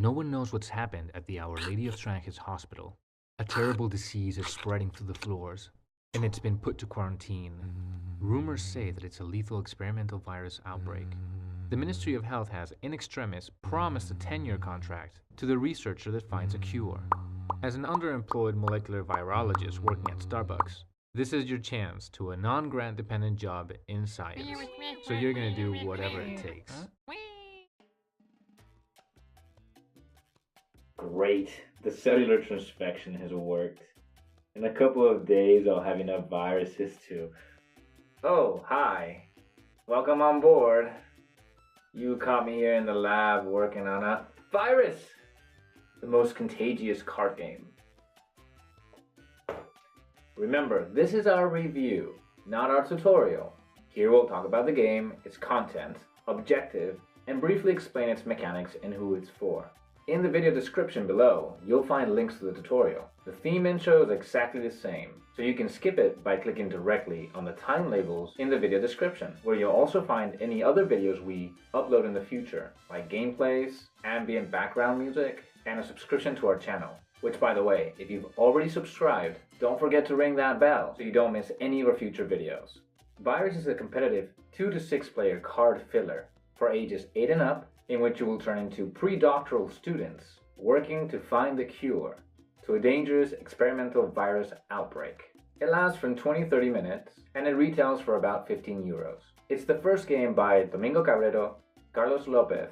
No one knows what's happened at the Our Lady of Tranjis hospital. A terrible disease is spreading through the floors, and it's been put to quarantine. Rumors say that it's a lethal experimental virus outbreak. The Ministry of Health has, in extremis, promised a 10-year contract to the researcher that finds a cure. As an underemployed molecular virologist working at Starbucks, this is your chance to a non-grant dependent job in science. So you're gonna do whatever it takes. Great, the cellular transfection has worked. In a couple of days, I'll have enough viruses to... Oh, hi. Welcome on board. You caught me here in the lab working on a virus! The most contagious card game. Remember, this is our review, not our tutorial. Here we'll talk about the game, its content, objective, and briefly explain its mechanics and who it's for. In the video description below, you'll find links to the tutorial. The theme intro is exactly the same, so you can skip it by clicking directly on the time labels in the video description, where you'll also find any other videos we upload in the future, like gameplays, ambient background music, and a subscription to our channel. Which, by the way, if you've already subscribed, don't forget to ring that bell so you don't miss any of our future videos. Virus is a competitive 2 to 6 player card filler for ages 8 and up, in which you will turn into pre-doctoral students working to find the cure to a dangerous experimental virus outbreak. It lasts from 20-30 minutes and it retails for about 15 euros. It's the first game by Domingo Cabrero, Carlos Lopez,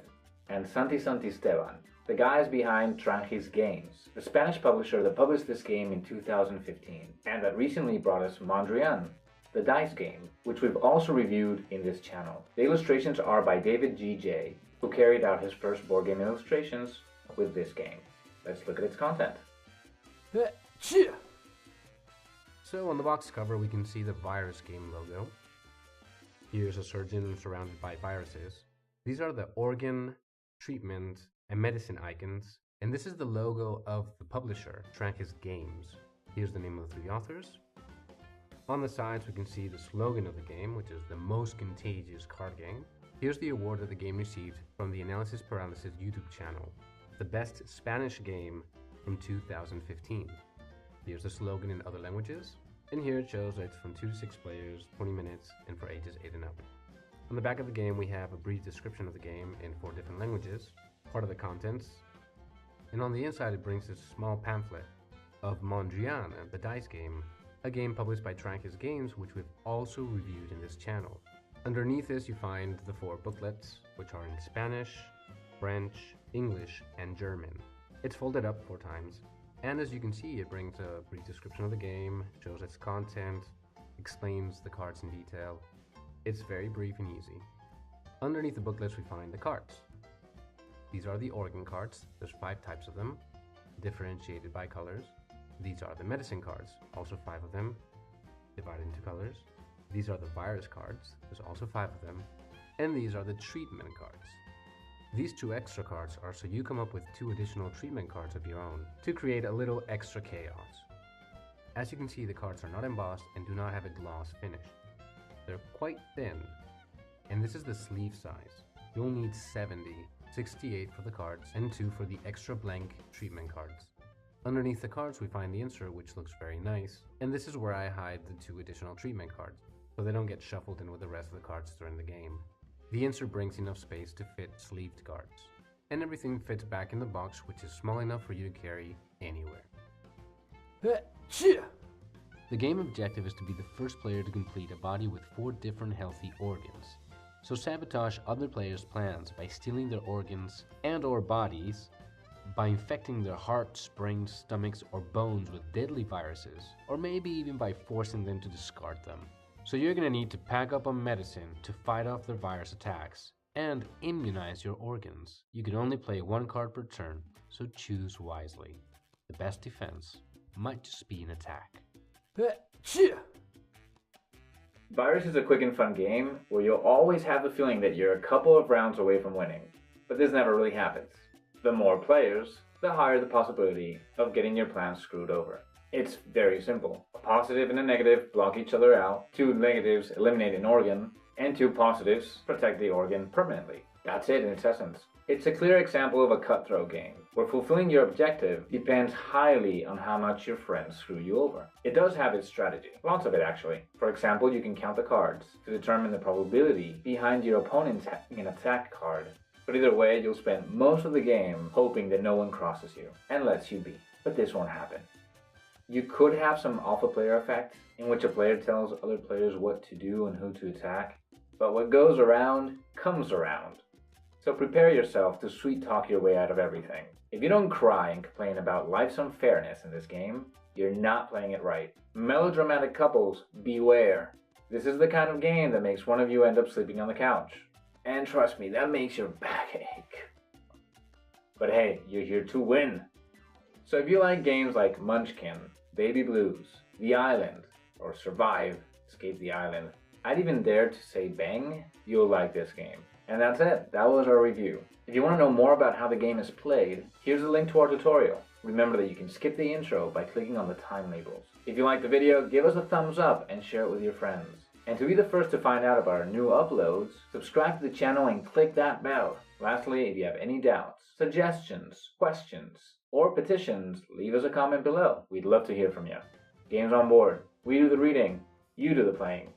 and Santi Esteban, the guys behind Tranjis Games, the Spanish publisher that published this game in 2015 and that recently brought us Mondrian, the dice game, which we've also reviewed in this channel. The illustrations are by David G.J., who carried out his first board game illustrations with this game. Let's look at its content. So on the box cover we can see the virus game logo. Here's a surgeon surrounded by viruses. These are the organ, treatment, and medicine icons, and this is the logo of the publisher, Tranjis Games. Here's the name of the 3 authors. On the sides we can see the slogan of the game, which is the most contagious card game. Here's the award that the game received from the Analysis Paralysis YouTube channel, the best Spanish game from 2015. Here's the slogan in other languages, and here it shows that it's from 2 to 6 players, 20 minutes, and for ages 8 and up. On the back of the game we have a brief description of the game in 4 different languages, part of the contents, and on the inside it brings this small pamphlet of Mondrian, the dice game, a game published by Tranjis Games, which we've also reviewed in this channel. Underneath this you find the 4 booklets, which are in Spanish, French, English, and German. It's folded up 4 times, and as you can see it brings a brief description of the game, shows its content, explains the cards in detail. It's very brief and easy. Underneath the booklets we find the cards. These are the organ cards, there's 5 types of them, differentiated by colors. These are the medicine cards, also 5 of them, divided into colors. These are the virus cards, there's also 5 of them, and these are the treatment cards. These 2 extra cards are so you come up with 2 additional treatment cards of your own to create a little extra chaos. As you can see, the cards are not embossed and do not have a gloss finish. They're quite thin, and this is the sleeve size. You'll need 70, 68 for the cards, and 2 for the extra blank treatment cards. Underneath the cards we find the insert, which looks very nice, and this is where I hide the 2 additional treatment cards, so they don't get shuffled in with the rest of the cards during the game. The insert brings enough space to fit sleeved cards, and everything fits back in the box, which is small enough for you to carry anywhere. The game objective is to be the first player to complete a body with 4 different healthy organs. So sabotage other players' plans by stealing their organs and or bodies, by infecting their hearts, brains, stomachs, or bones with deadly viruses, or maybe even by forcing them to discard them. So you're gonna need to pack up on medicine to fight off their virus attacks, and immunize your organs. You can only play 1 card per turn, so choose wisely. The best defense might just be an attack. Virus is a quick and fun game where you'll always have the feeling that you're a couple of rounds away from winning, but this never really happens. The more players, the higher the possibility of getting your plans screwed over. It's very simple. A positive and a negative block each other out, 2 negatives eliminate an organ, and 2 positives protect the organ permanently. That's it in its essence. It's a clear example of a cutthroat game, where fulfilling your objective depends highly on how much your friends screw you over. It does have its strategy, lots of it actually. For example, you can count the cards to determine the probability behind your opponent's having an attack card. But either way, you'll spend most of the game hoping that no one crosses you and lets you be. But this won't happen. You could have some alpha player effect, in which a player tells other players what to do and who to attack. But what goes around comes around. So prepare yourself to sweet talk your way out of everything. If you don't cry and complain about life's unfairness in this game, you're not playing it right. Melodramatic couples, beware. This is the kind of game that makes one of you end up sleeping on the couch. And trust me, that makes your back ache. But hey, you're here to win. So if you like games like Munchkin, Baby Blues, The Island, or Survive, Escape the Island, I'd even dare to say Bang, you'll like this game. And that's it, that was our review. If you want to know more about how the game is played, here's a link to our tutorial. Remember that you can skip the intro by clicking on the time labels. If you liked the video, give us a thumbs up and share it with your friends. And to be the first to find out about our new uploads, subscribe to the channel and click that bell. Lastly, if you have any doubts, suggestions, questions, or petitions, leave us a comment below. We'd love to hear from you. Games on board. We do the reading, you do the playing.